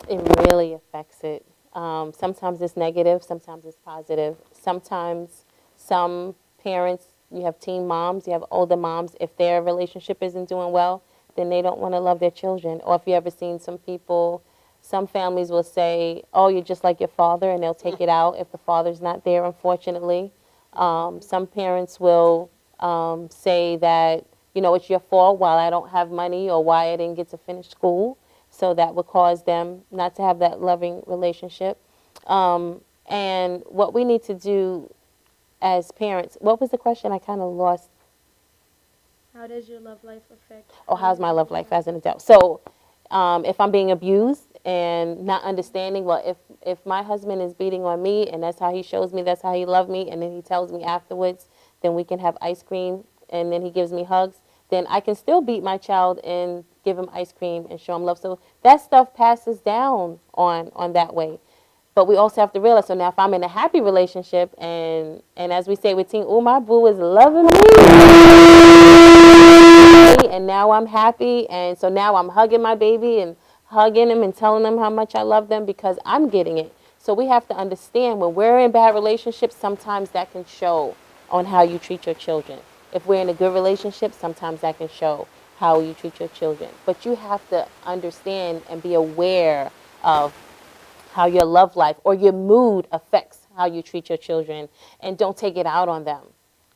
It really affects it. Sometimes it's negative, sometimes it's positive. Sometimes some parents, you have teen moms, you have older moms, if their relationship isn't doing well, then they don't want to love their children. Or if you ever seen some people, some families will say, oh, you're just like your father, and they'll take it out if the father's not there, unfortunately. Some parents will say that, you know, it's your fault why I don't have money or why I didn't get to finish school. So that would cause them not to have that loving relationship. And what we need to do as parents, what was the question? I kind of lost. How does your love life affect? Oh, how's my love life as an adult? So if I'm being abused and not understanding, well, if my husband is beating on me and that's how he shows me, that's how he loved me, and then he tells me afterwards, then we can have ice cream, and then he gives me hugs, then I can still beat my child and give him ice cream and show him love. So that stuff passes down on that way. But we also have to realize, so now if I'm in a happy relationship and as we say with teen, oh, my boo is loving me, and now I'm happy, and so now I'm hugging my baby and hugging him and telling them how much I love them because I'm getting it. So we have to understand when we're in bad relationships, sometimes that can show on how you treat your children. If we're in a good relationship, sometimes that can show how you treat your children. But you have to understand and be aware of how your love life or your mood affects how you treat your children, and don't take it out on them.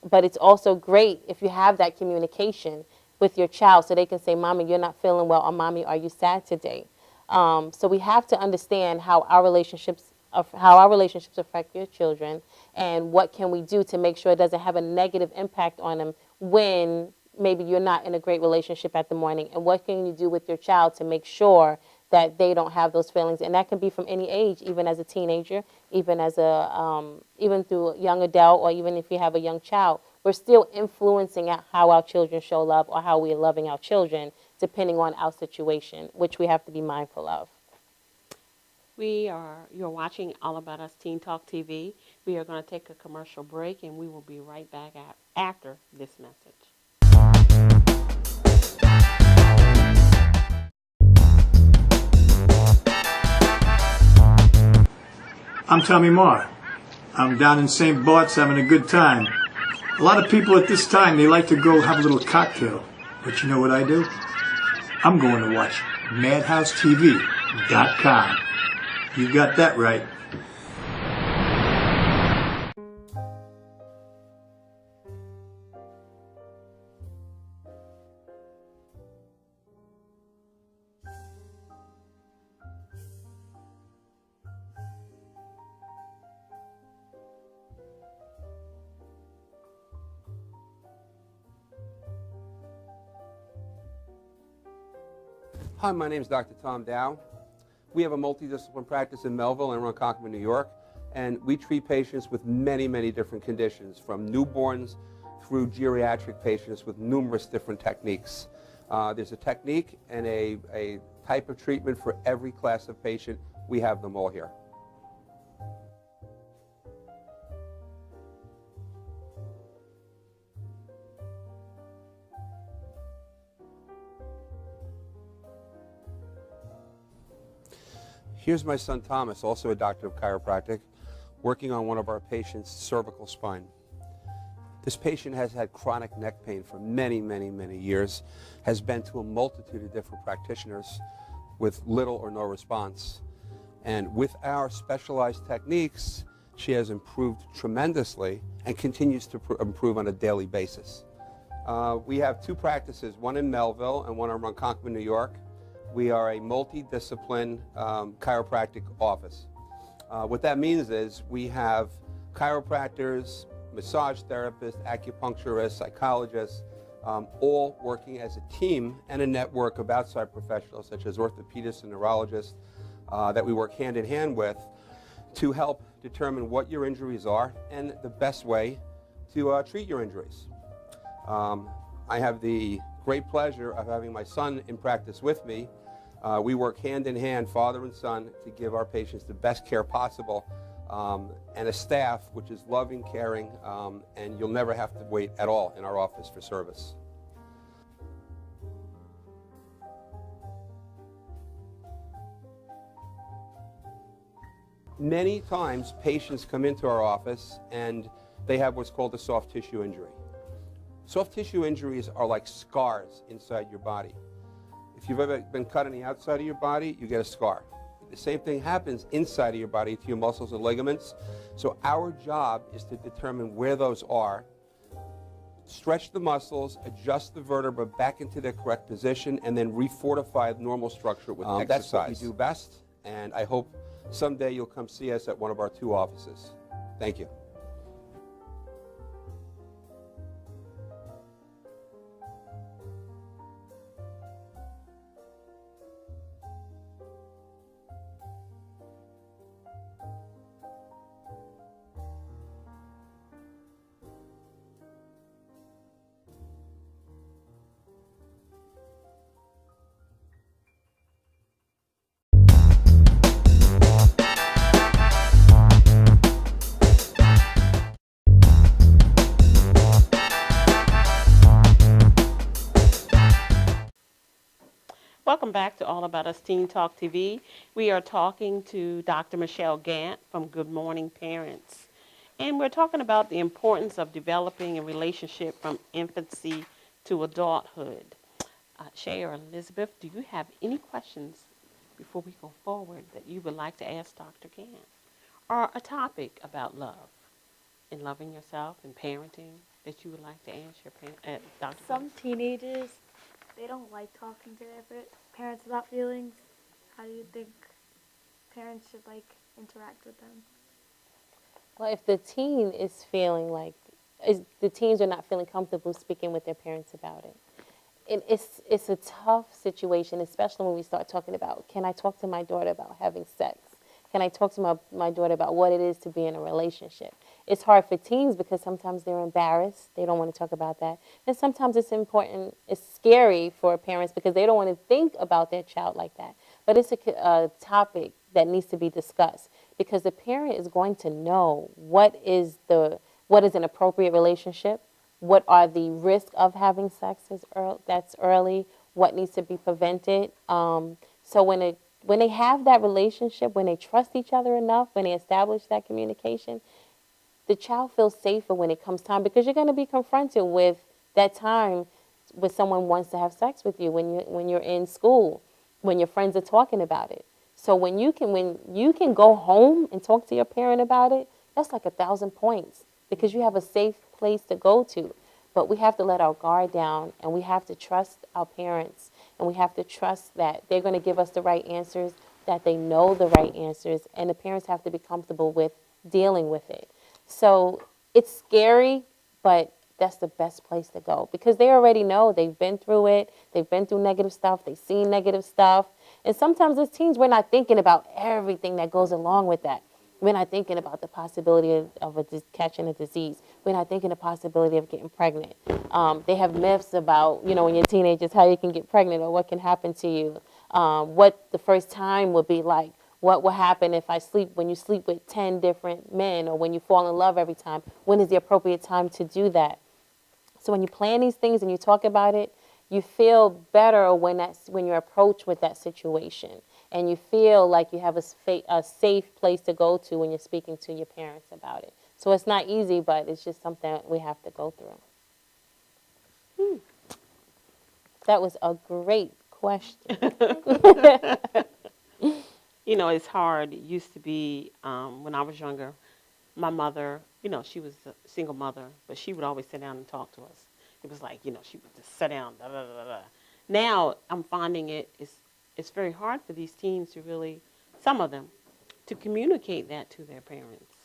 But it's also great if you have that communication with your child so they can say, Mommy, you're not feeling well, or Mommy, are you sad today? So we have to understand how our relationships affect your children, and what can we do to make sure it doesn't have a negative impact on them when maybe you're not in a great relationship at the morning, and what can you do with your child to make sure that they don't have those feelings. And that can be from any age, even as a teenager, even as even through a young adult, or even if you have a young child. We're still influencing how our children show love or how we're loving our children, depending on our situation, which we have to be mindful of. You're watching All About Us Teen Talk TV. We are going to take a commercial break, and we will be right back after this message. I'm Tommy Marr. I'm down in St. Bart's having a good time. A lot of people at this time, they like to go have a little cocktail. But you know what I do? I'm going to watch MadhouseTV.com. You got that right. Hi, my name is Dr. Tom Dow. We have a multidisciplinary practice in Melville and Ronkonkoma, New York, and we treat patients with many, many different conditions, from newborns through geriatric patients with numerous different techniques. There's a technique and a type of treatment for every class of patient. We have them all here. Here's my son Thomas, also a doctor of chiropractic, working on one of our patients' cervical spine. This patient has had chronic neck pain for many, many, many years, has been to a multitude of different practitioners with little or no response. And with our specialized techniques, she has improved tremendously and continues to improve on a daily basis. We have two practices, one in Melville and one in Ronkonkoma, New York. We are a multidiscipline chiropractic office. What that means is we have chiropractors, massage therapists, acupuncturists, psychologists, all working as a team and a network of outside professionals such as orthopedists and neurologists that we work hand in hand with to help determine what your injuries are and the best way to treat your injuries. I have the great pleasure of having my son in practice with me. We work hand in hand, father and son, to give our patients the best care possible, and a staff which is loving, caring, and you'll never have to wait at all in our office for service. Many times patients come into our office and they have what's called a soft tissue injury. Soft tissue injuries are like scars inside your body. If you've ever been cut on the outside of your body, you get a scar. The same thing happens inside of your body to your muscles and ligaments. So our job is to determine where those are, stretch the muscles, adjust the vertebra back into their correct position, and then refortify the normal structure with exercise. That's what we do best, and I hope someday you'll come see us at one of our 2 offices. Thank you. Welcome back to All About Us Teen Talk TV. We are talking to Dr. Michelle Gantt from Good Morning Parents. And we're talking about the importance of developing a relationship from infancy to adulthood. Shay or Elizabeth, do you have any questions before we go forward that you would like to ask Dr. Gantt? Or a topic about love and loving yourself and parenting that you would like to ask your Dr. Some teenagers, they don't like talking to their parents about feelings. How do you think parents should interact with them? Well, if the teen is feeling like, the teens are not feeling comfortable speaking with their parents about it. It's a tough situation, especially when we start talking about, can I talk to my daughter about having sex? Can I talk to my daughter about what it is to be in a relationship? It's hard for teens because sometimes they're embarrassed. They don't want to talk about that. And sometimes it's scary for parents because they don't want to think about their child like that. But it's a topic that needs to be discussed because the parent is going to know what is an appropriate relationship, what are the risks of having sex that's early, what needs to be prevented. So when they have that relationship, when they trust each other enough, when they establish that communication, the child feels safer when it comes time because you're going to be confronted with that time when someone wants to have sex with you, when you're in school, when your friends are talking about it. So when you can go home and talk to your parent about it, that's like 1,000 points because you have a safe place to go to. But we have to let our guard down and we have to trust our parents and we have to trust that they're going to give us the right answers, that they know the right answers, and the parents have to be comfortable with dealing with it. So it's scary, but that's the best place to go because they already know. They've been through it. They've been through negative stuff. They've seen negative stuff. And sometimes as teens, we're not thinking about everything that goes along with that. We're not thinking about the possibility of catching a disease. We're not thinking the possibility of getting pregnant. They have myths about, when you're teenagers, how you can get pregnant or what can happen to you, what the first time will be like, what will happen when you sleep with 10 different men or when you fall in love every time. When is the appropriate time to do that? So when you plan these things and you talk about it, you feel better when you're approached with that situation. And you feel like you have a safe place to go to when you're speaking to your parents about it. So it's not easy, but it's just something we have to go through. That was a great question. It's hard. It used to be when I was younger, my mother, she was a single mother, but she would always sit down and talk to us. It was like, she would just sit down, blah, blah, blah, blah. Now I'm finding it's very hard for these teens to really, some of them, to communicate that to their parents.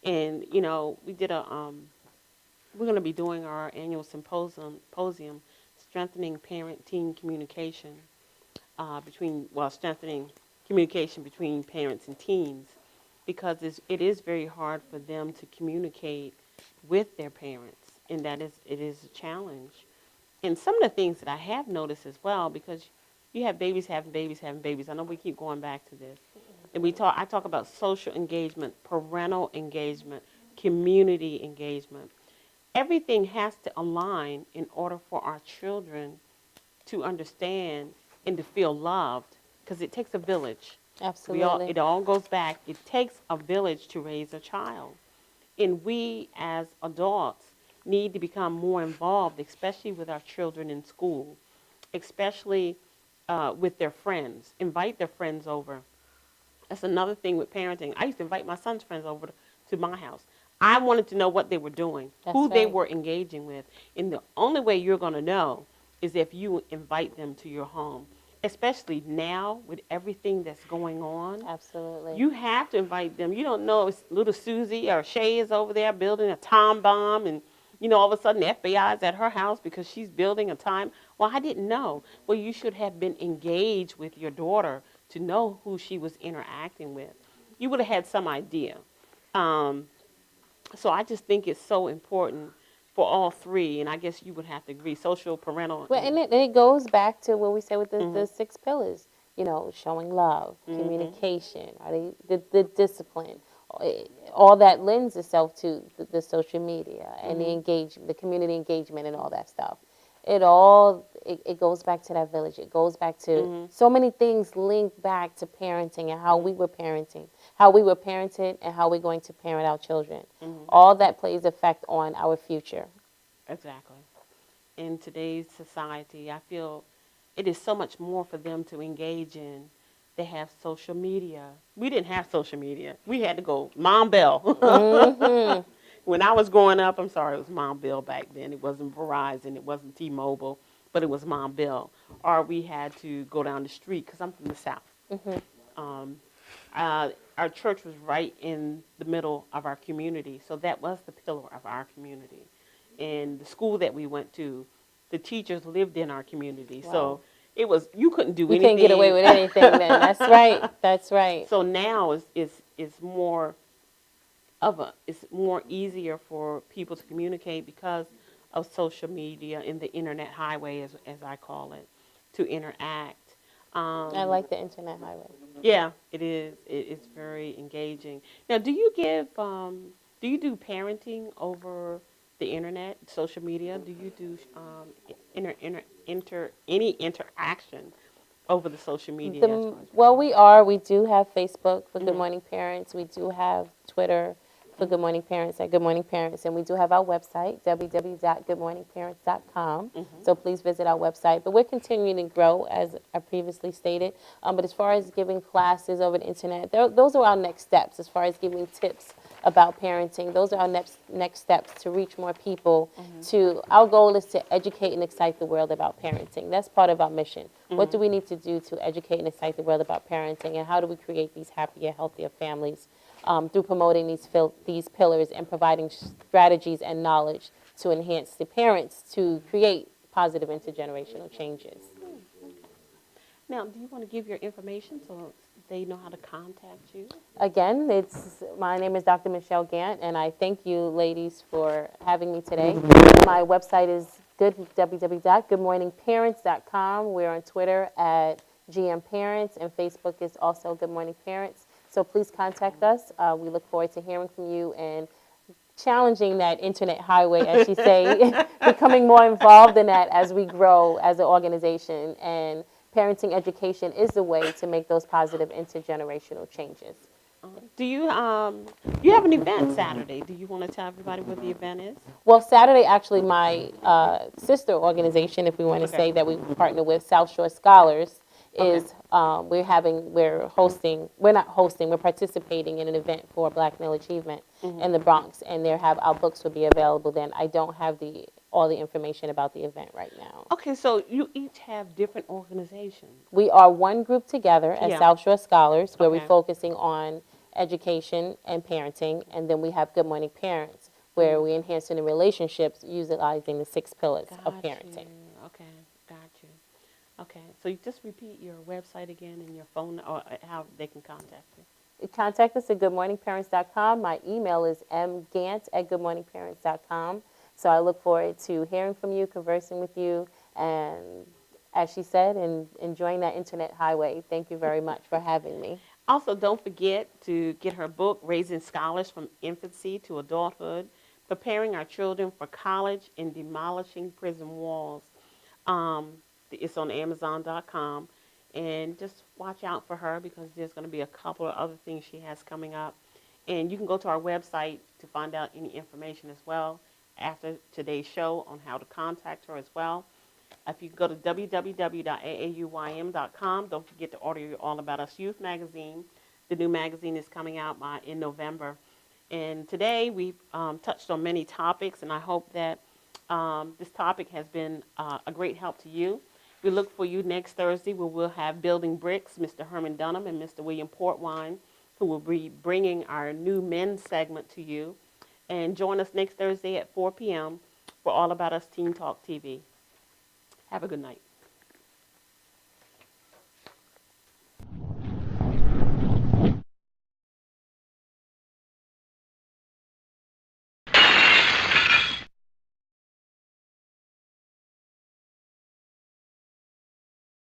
And, we did we're going to be doing our annual symposium, Strengthening Parent-Teen Communication, strengthening communication between parents and teens, because it is very hard for them to communicate with their parents, and it is a challenge. And some of the things that I have noticed as well, because you have babies having babies having babies. I know we keep going back to this, and I talk about social engagement, parental engagement, community engagement. Everything has to align in order for our children to understand and to feel loved, because it takes a village. Absolutely. It all goes back. It takes a village to raise a child. And we as adults need to become more involved, especially with our children in school, especially with their friends. Invite their friends over. That's another thing with parenting. I used to invite my son's friends over to my house. I wanted to know what they were doing, That's who they right. were engaging with. And the only way you're going to know is if you invite them to your home, especially now with everything that's going on. Absolutely. You have to invite them. You don't know if little Susie or Shay is over there building a time bomb, and all of a sudden the FBI is at her house because she's building a time. Well, I didn't know. Well, you should have been engaged with your daughter to know who she was interacting with. You would have had some idea. So I just think it's so important for all three, and I guess you would have to agree, social, parental. Well, and it goes back to what we say with the six pillars. Showing love, communication, the discipline. All that lends itself to the social media and the engagement, the community engagement, and all that stuff. It goes back to that village. It goes back to so many things linked back to parenting and how we were parenting, how we were parented, and how we're going to parent our children. All that plays effect on our future. Exactly. In today's society, I feel it is so much more for them to engage in. They have social media. We didn't have social media. We had to go Mom Bell. When I was growing up, I'm sorry, it was Mom Bell back then. It wasn't Verizon. It wasn't T-Mobile, but it was Mom Bell. Or we had to go down the street, because I'm from the South. Our church was right in the middle of our community, so that was the pillar of our community. And the school that we went to, the teachers lived in our community. Wow. So it was, you couldn't do You anything. can't get away with anything then. That's right. That's right. So now it's more it's more easier for people to communicate because of social media and the internet highway, as I call it, to interact. I like the internet highway. Yeah, it is. It's very engaging. Now, do you do parenting over the internet, social media? Do you do any interaction over the social media? Well, we do have Facebook for Good Morning Parents. We do have Twitter for Good Morning Parents at Good Morning Parents. And we do have our website, www.goodmorningparents.com. So please visit our website. But we're continuing to grow, as I previously stated. But as far as giving classes over the internet, those are our next steps as far as giving tips about parenting. Those are our next steps to reach more people. Our goal is to educate and excite the world about parenting. That's part of our mission. What do we need to do to educate and excite the world about parenting, and how do we create these happier, healthier families through promoting these pillars and providing strategies and knowledge to enhance the parents to create positive intergenerational changes. Now, do you want to give your information so they know how to contact you? Again, my name is Dr. Michelle Gantt, and I thank you, ladies, for having me today. My website is www.goodmorningparents.com. We're on Twitter at GM Parents, and Facebook is also Good Morning Parents. So please contact us. We look forward to hearing from you and challenging that internet highway, as you say, becoming more involved in that as we grow as an organization. And parenting education is the way to make those positive intergenerational changes. Do you have an event Saturday? Do you want to tell everybody what the event is? Well, Saturday, actually, my sister organization, if we want to say that we partner with, South Shore Scholars, is we're participating in an event for Black male achievement in the Bronx, and our books will be available then. I don't have all the information about the event right now. Okay, so you each have different organizations. We are one group together as South Shore Scholars, where we're Okay. focusing on education and parenting, and then we have Good Morning Parents, where we're enhancing the relationships utilizing the 6 pillars of parenting. Okay, got you. Okay, so you just repeat your website again and your phone, or how they can contact you. Contact us at goodmorningparents.com. My email is mgantt@goodmorningparents.com. So I look forward to hearing from you, conversing with you, and as she said, enjoying that internet highway. Thank you very much for having me. Also, don't forget to get her book, Raising Scholars from Infancy to Adulthood, Preparing Our Children for College and Demolishing Prison Walls. It's on Amazon.com. And just watch out for her because there's going to be a couple of other things she has coming up. And you can go to our website to find out any information as well after today's show on how to contact her as well. If you go to www.aaum.com, don't forget to order your All About Us Youth magazine. The new magazine is coming out in November. And today we've touched on many topics, and I hope that this topic has been a great help to you. We look for you next Thursday where we'll have Building Bricks, Mr. Herman Dunham and Mr. William Portwine, who will be bringing our new men's segment to you. And join us next Thursday at 4 p.m. for All About Us Teen Talk TV. Have a good night.